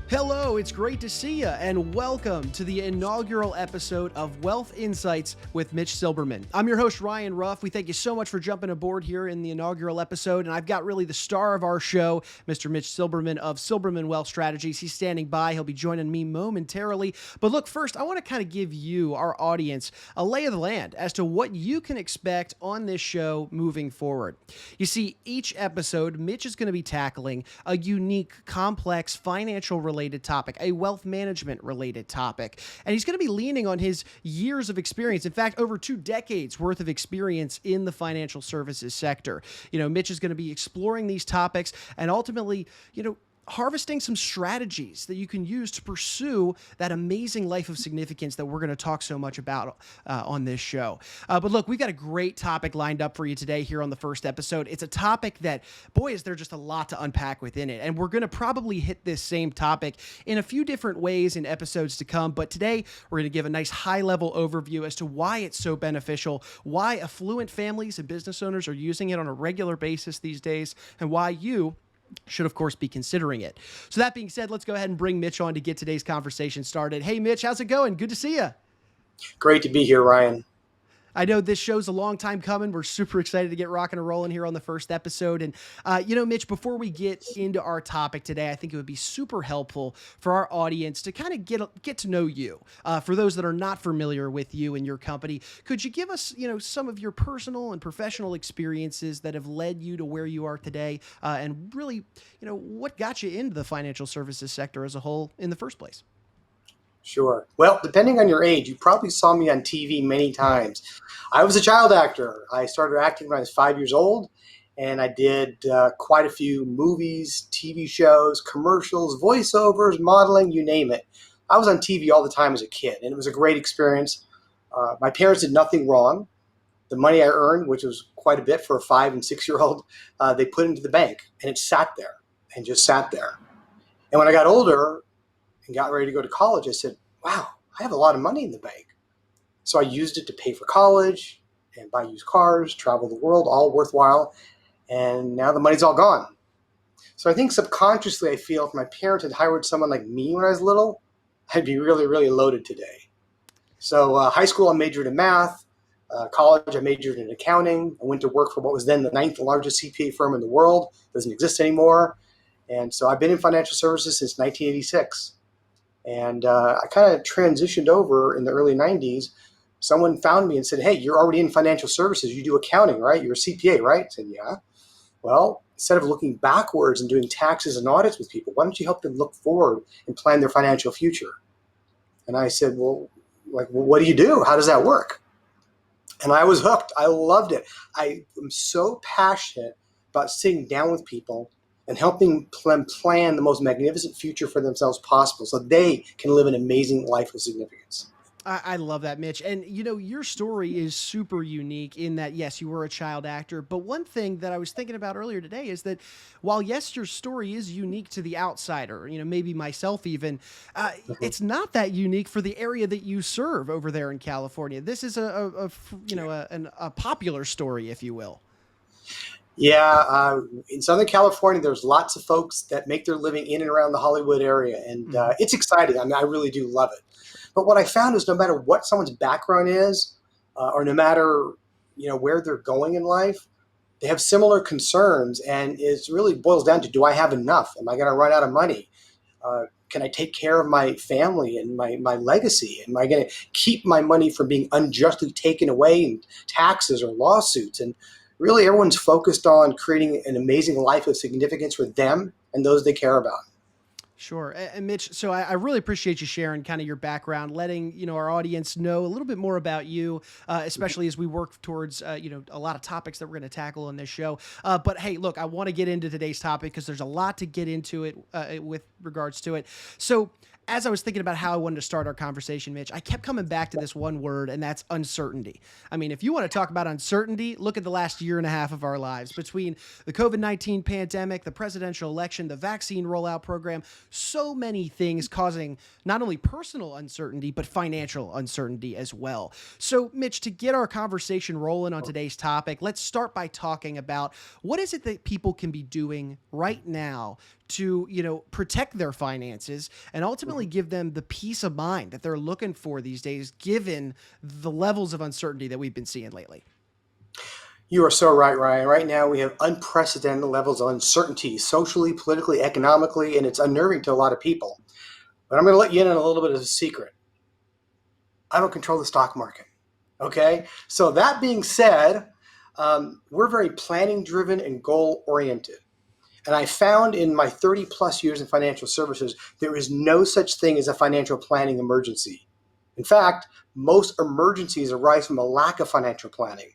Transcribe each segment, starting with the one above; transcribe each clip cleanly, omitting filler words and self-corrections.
Hello, it's great to see you, and welcome to the inaugural episode of Wealth Insights with Mitch Silberman. I'm your host, Ryan Ruff. We thank you so much for jumping aboard here in the inaugural episode, and I've got really the star of our show, Mr. Mitch Silberman of Silberman Wealth Strategies. He's standing by. He'll be joining me momentarily. But look, first, I want to kind of give you, our audience, a lay of the land as to what you can expect on this show moving forward. You see, each episode, Mitch is going to be tackling a unique, complex, financial-related topic, a wealth management related topic. And he's going to be leaning on his years of experience. In fact, over 2 decades worth of experience in the financial services sector. Mitch is going to be exploring these topics and ultimately, harvesting some strategies that you can use to pursue that amazing life of significance that we're going to talk so much about on this show. But look, we've got a great topic lined up for you today here on the first episode. It's a topic that, boy, is there just a lot to unpack within it. And we're going to probably hit this same topic in a few different ways in episodes to come. But today, we're going to give a nice high-level overview as to why it's so beneficial, why affluent families and business owners are using it on a regular basis these days, and why you should, of course, be considering it. So that being said, let's go ahead and bring Mitch on to get today's conversation started. Hey, Mitch, how's it going? Good to see you. Great to be here, Ryan. I know this show's a long time coming. We're super excited to get rocking and rolling here on the first episode. And, Mitch, before we get into our topic today, I think it would be super helpful for our audience to kind of get to know you. For those that are not familiar with you and your company, could you give us, some of your personal and professional experiences that have led you to where you are today, and really, what got you into the financial services sector as a whole in the first place? Sure. Well, depending on your age, you probably saw me on TV many times. I was a child actor. I started acting when I was 5 years old, and I did quite a few movies, TV shows, commercials, voiceovers, modeling, you name it. I was on TV all the time as a kid, and it was a great experience. My parents did nothing wrong. The money I earned, which was quite a bit for a 5 and 6 year old, they put into the bank, and it sat there and just sat there. And when I got older and got ready to go to college, I said, wow, I have a lot of money in the bank. So I used it to pay for college and buy used cars, travel the world, all worthwhile. And now the money's all gone. So I think subconsciously I feel if my parents had hired someone like me when I was little, I'd be really, really loaded today. So high school, I majored in math. College, I majored in accounting. I went to work for what was then the 9th largest CPA firm in the world. Doesn't exist anymore. And so I've been in financial services since 1986. And I kind of transitioned over in the early 90s. Someone found me and said, hey, you're already in financial services. You do accounting, right? You're a CPA, right? I said, yeah. Well, instead of looking backwards and doing taxes and audits with people, why don't you help them look forward and plan their financial future? And I said, well, what do you do? How does that work? And I was hooked. I loved it. I am so passionate about sitting down with people and helping them plan the most magnificent future for themselves possible so they can live an amazing life of significance. I love that, Mitch. And, your story is super unique in that, yes, you were a child actor. But one thing that I was thinking about earlier today is that while, yes, your story is unique to the outsider, maybe myself even, it's not that unique for the area that you serve over there in California. This is a popular story, if you will. Yeah, in Southern California, there's lots of folks that make their living in and around the Hollywood area, and it's exciting. I mean, I really do love it. But what I found is no matter what someone's background is, or no matter where they're going in life, they have similar concerns, and it really boils down to: do I have enough? Am I going to run out of money? Can I take care of my family and my legacy? Am I going to keep my money from being unjustly taken away in taxes or lawsuits? And really, everyone's focused on creating an amazing life of significance for them and those they care about. Sure. And Mitch, so I really appreciate you sharing kind of your background, letting, our audience know a little bit more about you, especially as we work towards, a lot of topics that we're going to tackle on this show. But hey, look, I want to get into today's topic because there's a lot to get into it with regards to it. So as I was thinking about how I wanted to start our conversation, Mitch, I kept coming back to this one word, and that's uncertainty. I mean, if you want to talk about uncertainty, look at the last year and a half of our lives between the COVID-19 pandemic, the presidential election, the vaccine rollout program, so many things causing not only personal uncertainty, but financial uncertainty as well. So, Mitch, to get our conversation rolling on today's topic, let's start by talking about what is it that people can be doing right now to, protect their finances and ultimately give them the peace of mind that they're looking for these days, given the levels of uncertainty that we've been seeing lately? You are so right, Ryan. Right now, we have unprecedented levels of uncertainty, socially, politically, economically, and it's unnerving to a lot of people. But I'm going to let you in on a little bit of a secret. I don't control the stock market. Okay? So, that being said, we're very planning driven and goal oriented. And I found in my 30 plus years in financial services, there is no such thing as a financial planning emergency. In fact, most emergencies arise from a lack of financial planning.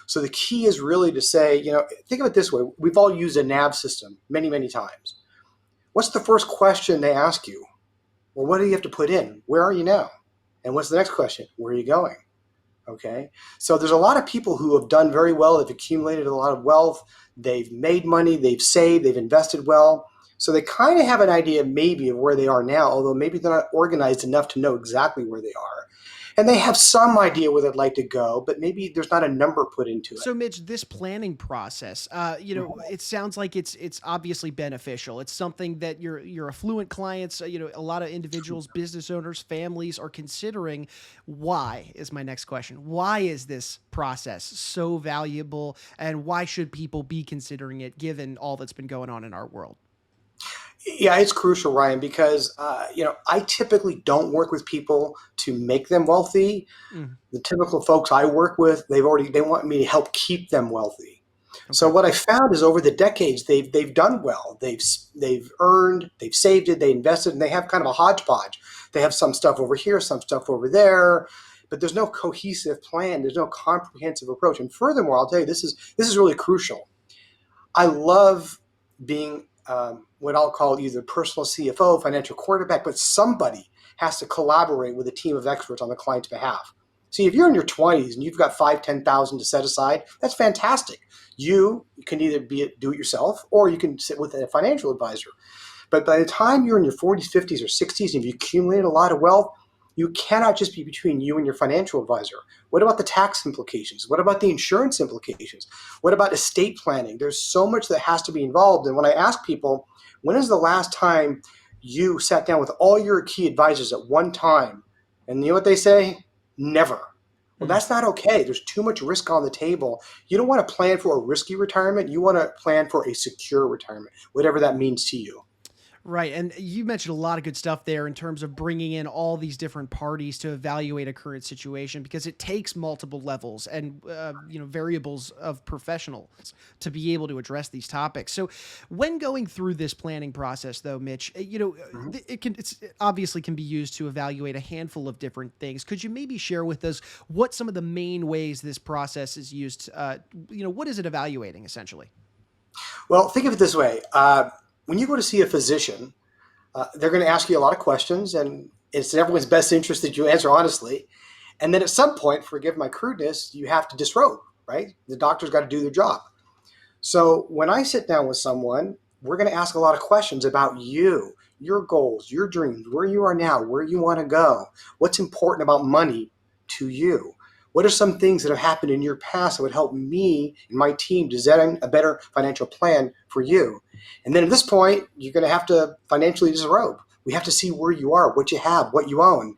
So the key is really to say, think of it this way. We've all used a NAV system many, many times. What's the first question they ask you? Well, what do you have to put in? Where are you now? And what's the next question? Where are you going? Okay. So there's a lot of people who have done very well. They've accumulated a lot of wealth. They've made money. They've saved. They've invested well. So they kind of have an idea maybe of where they are now, although maybe they're not organized enough to know exactly where they are. And they have some idea where they'd like to go, but maybe there's not a number put into it. So, Mitch, this planning process, it sounds like it's obviously beneficial. It's something that your affluent clients, a lot of individuals, business owners, families are considering. Why is my next question? Why is this process so valuable, and why should people be considering it given all that's been going on in our world? Yeah, it's crucial, Ryan, because I typically don't work with people to make them wealthy. Mm, The typical folks I work with, they want me to help keep them wealthy. So okay. what I found is over the decades, they've done well. They've earned, they've saved it, they invested, and they have kind of a hodgepodge. They have some stuff over here, some stuff over there, but there's no cohesive plan. There's no comprehensive approach. And furthermore, I'll tell you, this is really crucial. I love being what I'll call either personal CFO, financial quarterback, but somebody has to collaborate with a team of experts on the client's behalf. See, if you're in your 20s and you've got 5,000, 10,000 to set aside, that's fantastic. You can either do it yourself or you can sit with a financial advisor. But by the time you're in your 40s, 50s, or 60s and you've accumulated a lot of wealth, you cannot just be between you and your financial advisor. What about the tax implications? What about the insurance implications? What about estate planning? There's so much that has to be involved. And when I ask people, when is the last time you sat down with all your key advisors at one time? And you know what they say? Never. Well, Mm. that's not okay. There's too much risk on the table. You don't want to plan for a risky retirement. You want to plan for a secure retirement, whatever that means to you. Right. And you mentioned a lot of good stuff there in terms of bringing in all these different parties to evaluate a current situation, because it takes multiple levels and, variables of professionals to be able to address these topics. So when going through this planning process, though, Mitch, Mhm. it obviously can be used to evaluate a handful of different things. Could you maybe share with us what some of the main ways this process is used? What is it evaluating essentially? Well, think of it this way. When you go to see a physician, they're going to ask you a lot of questions, and it's in everyone's best interest that you answer honestly. And then at some point, forgive my crudeness, you have to disrobe, right? The doctor's got to do their job. So when I sit down with someone, we're going to ask a lot of questions about you, your goals, your dreams, where you are now, where you want to go, what's important about money to you. What are some things that have happened in your past that would help me and my team design a better financial plan for you? And then at this point, you're going to have to financially disrobe. We have to see where you are, what you have, what you own.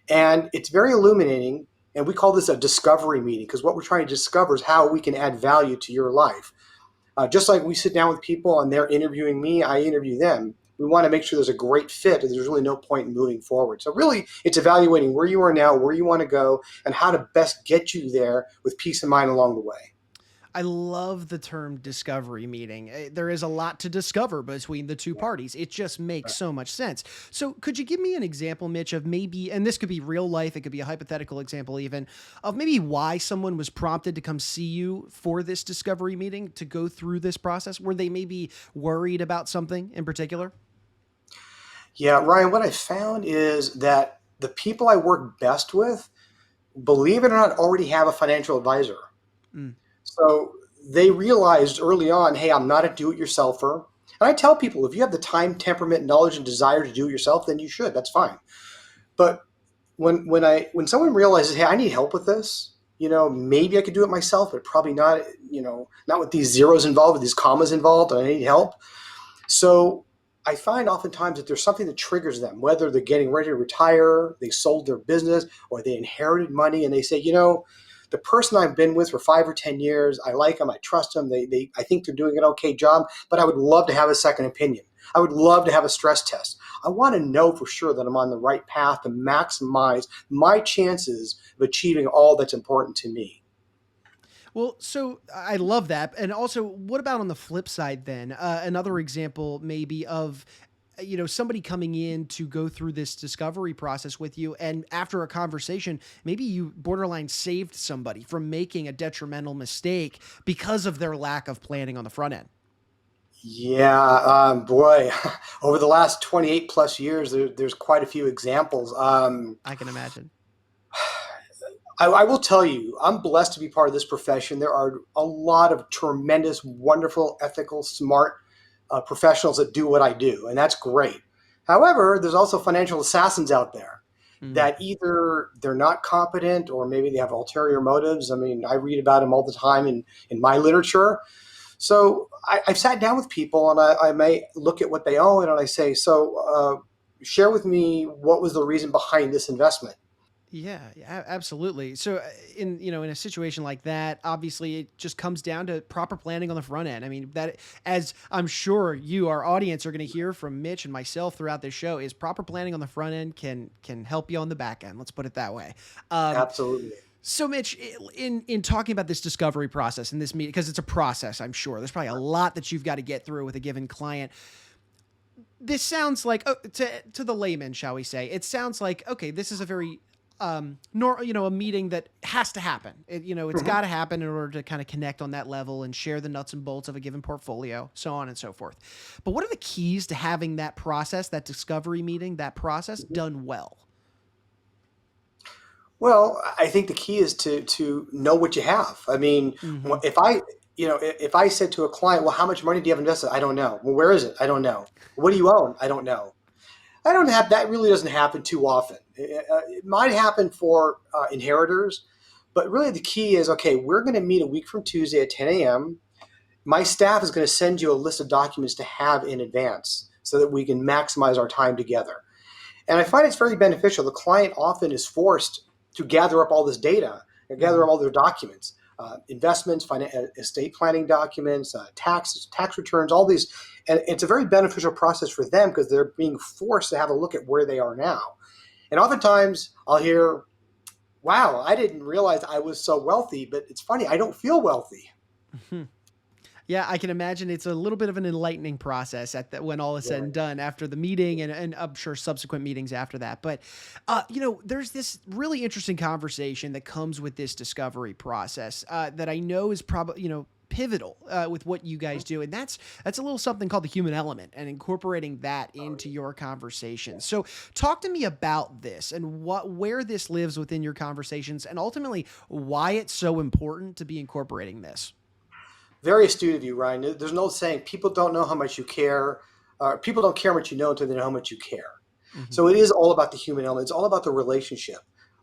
And it's very illuminating. And we call this a discovery meeting because what we're trying to discover is how we can add value to your life. Just like we sit down with people and they're interviewing me, I interview them. We want to make sure there's a great fit and there's really no point in moving forward. So really, it's evaluating where you are now, where you want to go, and how to best get you there with peace of mind along the way. I love the term discovery meeting. There is a lot to discover between the two Yeah. parties. It just makes Right. so much sense. So, could you give me an example, Mitch, of maybe, and this could be real life, it could be a hypothetical example even, of maybe why someone was prompted to come see you for this discovery meeting to go through this process? Were they maybe worried about something in particular? Yeah, Ryan, what I found is that the people I work best with, believe it or not, already have a financial advisor. Mm, So they realized early on, hey, I'm not a do-it-yourselfer. And I tell people, if you have the time, temperament, knowledge, and desire to do it yourself, then you should. That's fine. But when someone realizes, hey, I need help with this, maybe I could do it myself, but probably not, not with these zeros involved, with these commas involved, and I need help. So I find oftentimes that there's something that triggers them, whether they're getting ready to retire, they sold their business, or they inherited money, and they say, the person I've been with for 5 or 10 years, I like them, I trust them, I think they're doing an okay job, but I would love to have a second opinion. I would love to have a stress test. I want to know for sure that I'm on the right path to maximize my chances of achieving all that's important to me. Well, so I love that. And also, what about on the flip side then? Another example maybe of somebody coming in to go through this discovery process with you, and after a conversation, maybe you borderline saved somebody from making a detrimental mistake because of their lack of planning on the front end. Yeah, boy, over the last 28 plus years, there's quite a few examples. I can imagine. I will tell you, I'm blessed to be part of this profession. There are a lot of tremendous, wonderful, ethical, smart professionals that do what I do, and that's great. However, there's also financial assassins out there Mm. that either they're not competent or maybe they have ulterior motives. I mean, I read about them all the time in my literature. So I've sat down with people and I may look at what they own and I say, share with me what was the reason behind this investment. Yeah, absolutely. So in a situation like that, obviously it just comes down to proper planning on the front end. I mean, that, as I'm sure you, our audience, are going to hear from Mitch and myself throughout this show, is proper planning on the front end can help you on the back end. Let's put it that way. Absolutely. So Mitch, in talking about this discovery process and this meeting, because it's a process, I'm sure there's probably a lot that you've got to get through with a given client. This sounds like, to the layman, shall we say, it sounds like, okay, this is a very a meeting that has to happen. It's got to happen in order to kind of connect on that level and share the nuts and bolts of a given portfolio, so on and so forth. But what are the keys to having that process, that discovery meeting, that process done well? Well, I think the key is to know what you have. I mean, Mm-hmm. if I said to a client, well, how much money do you have invested? I don't know. Well, where is it? I don't know. What do you own? I don't know. I don't have that. Really doesn't happen too often. It might happen for inheritors, but really the key is, okay, we're going to meet a week from Tuesday at 10 a.m. My staff is going to send you a list of documents to have in advance so that we can maximize our time together. And I find it's very beneficial. The client often is forced to gather up all this data and gather Mm-hmm. up all their documents, investments, estate planning documents, tax returns, all these. And it's a very beneficial process for them because they're being forced to have a look at where they are now. And oftentimes I'll hear, wow, I didn't realize I was so wealthy, but it's funny, I don't feel wealthy. Yeah, I can imagine it's a little bit of an enlightening process when all is said and Right. done after the meeting, and I'm sure subsequent meetings after that. But, there's this really interesting conversation that comes with this discovery process that I know is probably, pivotal with what you guys do. And that's a little something called the human element, and incorporating that into your conversation. So talk to me about this and where this lives within your conversations, and ultimately why it's so important to be incorporating this. Very astute of you, Ryan. There's an old saying, people don't know how much you care. People don't care how much you know until they know how much you care. Mm-hmm. So it is all about the human element. It's all about the relationship.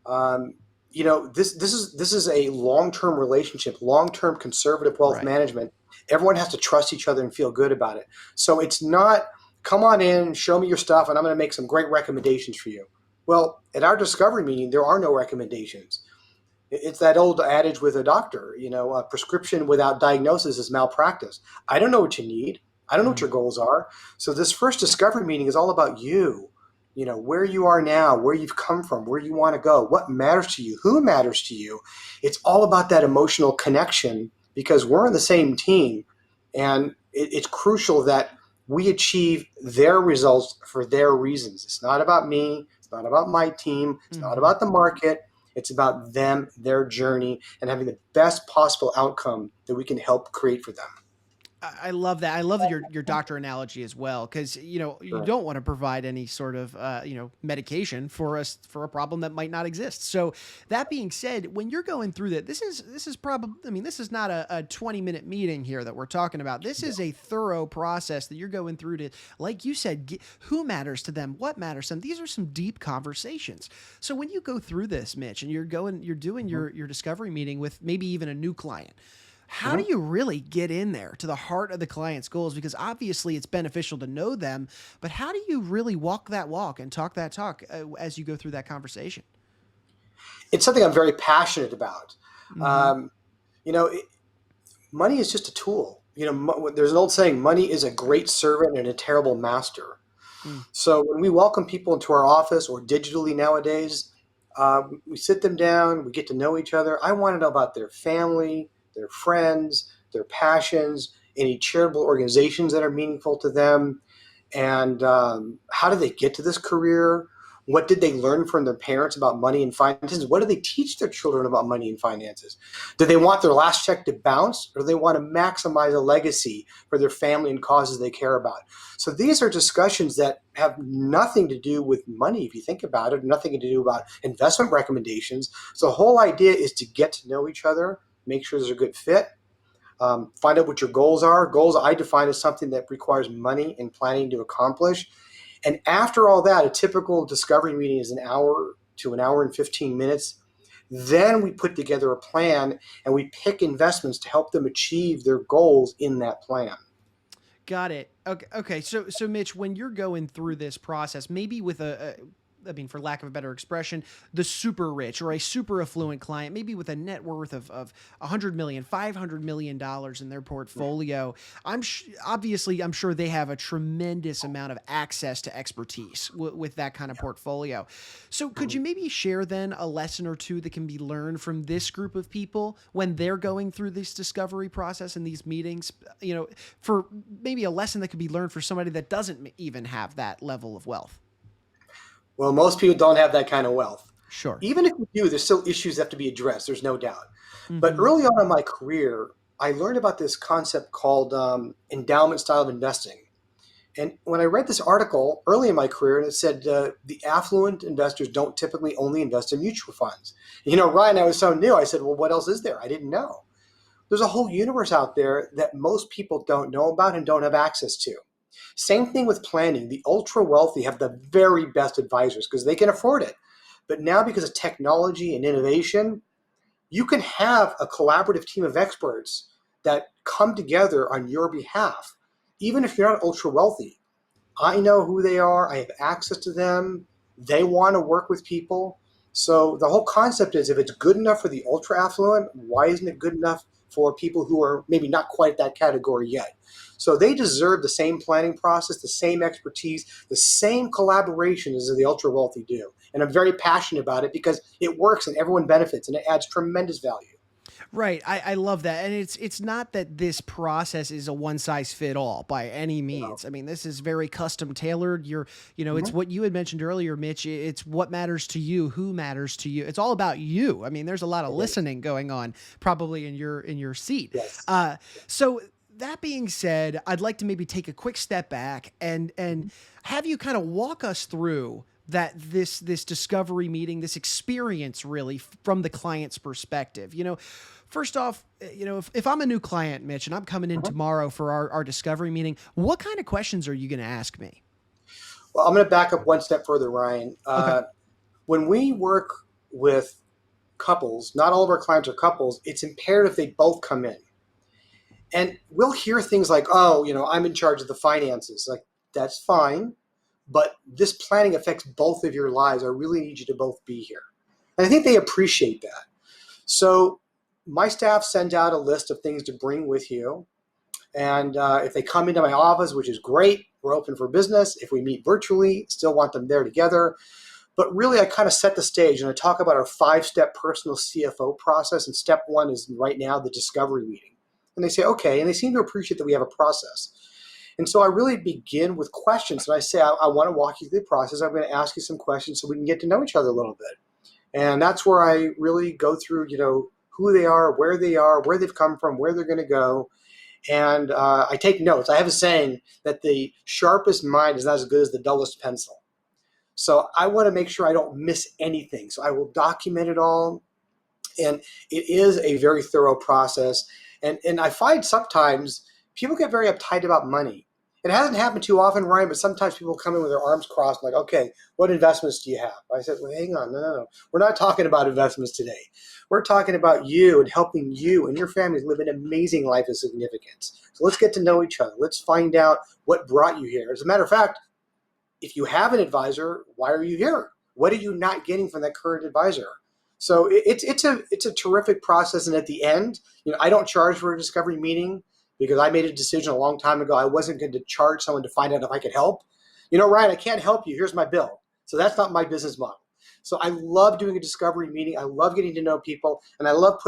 Um, this is a long-term relationship, long-term conservative wealth Right. management. Everyone has to trust each other and feel good about it. So it's not, come on in, show me your stuff, and I'm going to make some great recommendations for you. Well, at our discovery meeting, there are no recommendations. It's that old adage with a doctor, a prescription without diagnosis is malpractice. I don't know what you need. I don't know what Mm. your goals are. So this first discovery meeting is all about you, where you are now, where you've come from, where you want to go, what matters to you, who matters to you. It's all about that emotional connection because we're on the same team. And it's crucial that we achieve their results for their reasons. It's not about me. It's not about my team. It's not Mm-hmm. about the market. It's about them, their journey, and having the best possible outcome that we can help create for them. I love that. I love your doctor analogy as well, because you Sure. don't want to provide any sort of medication for us for a problem that might not exist. So that being said, when you're going through that, this is probably, I mean, this is not a 20-minute meeting here that we're talking about. This is a thorough process that you're going through to, like you said, who matters to them, what matters to them. These are some deep conversations. So when you go through this, Mitch, and you're doing Mhm. your discovery meeting with maybe even a new client, How do Mhm. you really get in there to the heart of the client's goals? Because obviously it's beneficial to know them, but how do you really walk that walk and talk that talk as you go through that conversation? It's something I'm very passionate about. Mm-hmm. Um, you know, money is just a tool. There's an old saying, money is a great servant and a terrible master. Mm. So when we welcome people into our office or digitally nowadays, we sit them down, we get to know each other. I want to know about their family, their friends, their passions, any charitable organizations that are meaningful to them, and how did they get to this career? What did they learn from their parents about money and finances? What do they teach their children about money and finances? Do they want their last check to bounce, or do they want to maximize a legacy for their family and causes they care about? So these are discussions that have nothing to do with money, if you think about it, nothing to do about investment recommendations. So the whole idea is to get to know each other, make sure there's a good fit, find out what your goals are. Goals I define as something that requires money and planning to accomplish. And after all that, a typical discovery meeting is an hour to an hour and 15 minutes. Then we put together a plan and we pick investments to help them achieve their goals in that plan. Got it. Okay. Okay. So Mitch, when you're going through this process, maybe with I mean, for lack of a better expression, the super rich or a super affluent client, maybe with a net worth of 100 million, $500 million in their portfolio. Obviously, I'm sure they have a tremendous amount of access to expertise with that kind of portfolio. So could you maybe share then a lesson or two that can be learned from this group of people when they're going through this discovery process and these meetings, for maybe a lesson that could be learned for somebody that doesn't even have that level of wealth? Well, most people don't have that kind of wealth. Sure. Even if you do, there's still issues that have to be addressed. There's no doubt. But Mm-hmm. early on in my career, I learned about this concept called endowment style of investing. And when I read this article early in my career, and it said the affluent investors don't typically only invest in mutual funds. Ryan, I was so new. I said, well, what else is there? I didn't know. There's a whole universe out there that most people don't know about and don't have access to. Same thing with planning. The ultra wealthy have the very best advisors because they can afford it. But now, because of technology and innovation, you can have a collaborative team of experts that come together on your behalf, even if you're not ultra wealthy. I know who they are. I have access to them. They want to work with people. So the whole concept is if it's good enough for the ultra affluent, why isn't it good enough for people who are maybe not quite that category yet? So they deserve the same planning process, the same expertise, the same collaboration as the ultra wealthy do. And I'm very passionate about it because it works and everyone benefits and it adds tremendous value. Right. I love that. And it's not that this process is a one size fit all by any You know. means. I mean, this is very custom tailored. It's Mhm. what you had mentioned earlier, Mitch. It's what matters to you, who matters to you. It's all about you. I mean, there's a lot of It is. listening going on probably in your seat. Yes. So that being said, I'd like to maybe take a quick step back and have you kind of walk us through that this discovery meeting, this experience really from the client's perspective. First off, if I'm a new client, Mitch, and I'm coming in Mhm. tomorrow for our discovery meeting, what kind of questions are you going to ask me? Well, I'm going to back up one step further, Ryan. Okay. When we work with couples, not all of our clients are couples, it's imperative they both come in. And we'll hear things like, oh, I'm in charge of the finances. Like, that's fine, but this planning affects both of your lives. I really need you to both be here. And I think they appreciate that. So my staff sends out a list of things to bring with you. And if they come into my office, which is great, we're open for business. If we meet virtually, still want them there together. But really, I kind of set the stage and I talk about our 5-step personal CFO process. And step one is right now the discovery meeting. And they say, okay. And they seem to appreciate that we have a process. And so I really begin with questions. And I say, I want to walk you through the process. I'm going to ask you some questions so we can get to know each other a little bit. And that's where I really go through, who they are, where they've come from, where they're going to go. And I take notes. I have a saying that the sharpest mind is not as good as the dullest pencil. So I want to make sure I don't miss anything. So I will document it all. And it is a very thorough process. And I find sometimes people get very uptight about money. It hasn't happened too often, Ryan, but sometimes people come in with their arms crossed, like, okay, what investments do you have? I said, well, hang on, no. We're not talking about investments today. We're talking about you and helping you and your family live an amazing life of significance. So let's get to know each other. Let's find out what brought you here. As a matter of fact, if you have an advisor, why are you here? What are you not getting from that current advisor? So it's a terrific process. And at the end, I don't charge for a discovery meeting because I made a decision a long time ago. I wasn't going to charge someone to find out if I could help. Ryan, I can't help you. Here's my bill. So that's not my business model. So I love doing a discovery meeting. I love getting to know people, and I love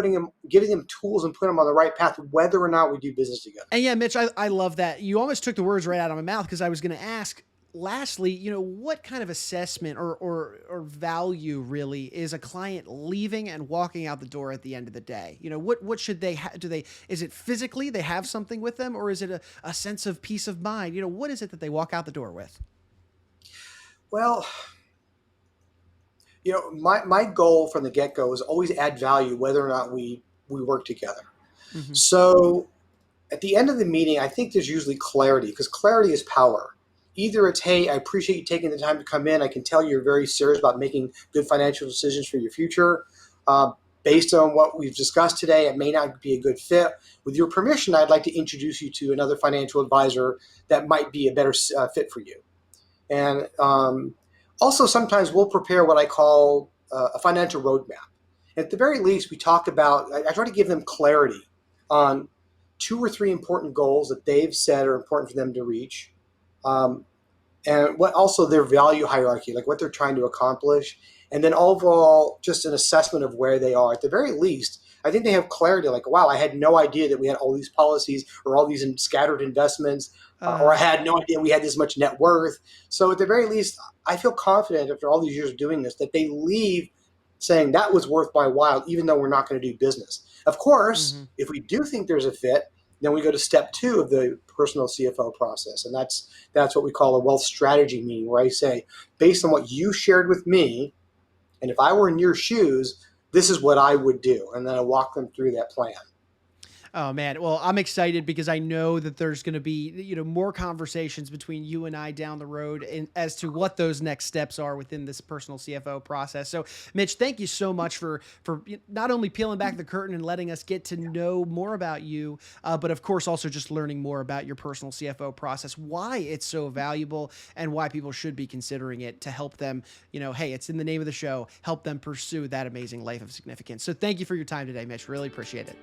giving them tools and putting them on the right path, whether or not we do business together. And yeah, Mitch, I love that. You almost took the words right out of my mouth because I was going to ask, lastly, what kind of assessment or value really is a client leaving and walking out the door at the end of the day? What should they is it physically they have something with them, or is it a sense of peace of mind? What is it that they walk out the door with? Well, my goal from the get-go is always add value, whether or not we work together. Mm-hmm. So at the end of the meeting, I think there's usually clarity, because clarity is power. Either it's, hey, I appreciate you taking the time to come in. I can tell you're very serious about making good financial decisions for your future. Based on what we've discussed today, it may not be a good fit. With your permission, I'd like to introduce you to another financial advisor that might be a better fit for you. And also, sometimes we'll prepare what I call a financial roadmap. At the very least, we talk about, I try to give them clarity on 2 or 3 important goals that they've said are important for them to reach. And what also their value hierarchy, like what they're trying to accomplish. And then overall, just an assessment of where they are. At the very least, I think they have clarity, like, wow, I had no idea that we had all these policies or all these scattered investments, or I had no idea we had this much net worth. So at the very least, I feel confident after all these years of doing this that they leave saying that was worth my while, even though we're not going to do business. Of course, if we do think there's a fit, then we go to step 2 of the personal CFO process. And that's what we call a wealth strategy meeting, where I say, based on what you shared with me, and if I were in your shoes, this is what I would do. And then I walk them through that plan. Oh man. Well, I'm excited because I know that there's going to be, more conversations between you and I down the road as to what those next steps are within this personal CFO process. So Mitch, thank you so much for not only peeling back the curtain and letting us get to know more about you, but of course also just learning more about your personal CFO process, why it's so valuable and why people should be considering it to help them, hey, it's in the name of the show, help them pursue that amazing life of significance. So thank you for your time today, Mitch. Really appreciate it.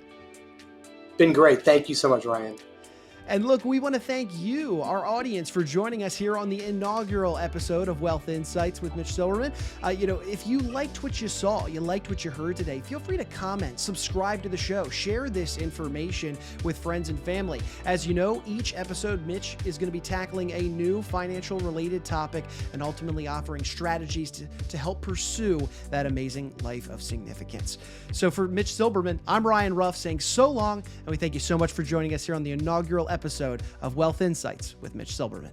Been great. Thank you so much, Ryan. And look, we want to thank you, our audience, for joining us here on the inaugural episode of Wealth Insights with Mitch Silberman. If you liked what you saw, you liked what you heard today, feel free to comment, subscribe to the show, share this information with friends and family. As you know, each episode, Mitch is going to be tackling a new financial related topic and ultimately offering strategies to help pursue that amazing life of significance. So for Mitch Silberman, I'm Ryan Ruff saying so long, and we thank you so much for joining us here on the inaugural episode of Wealth Insights with Mitch Silberman.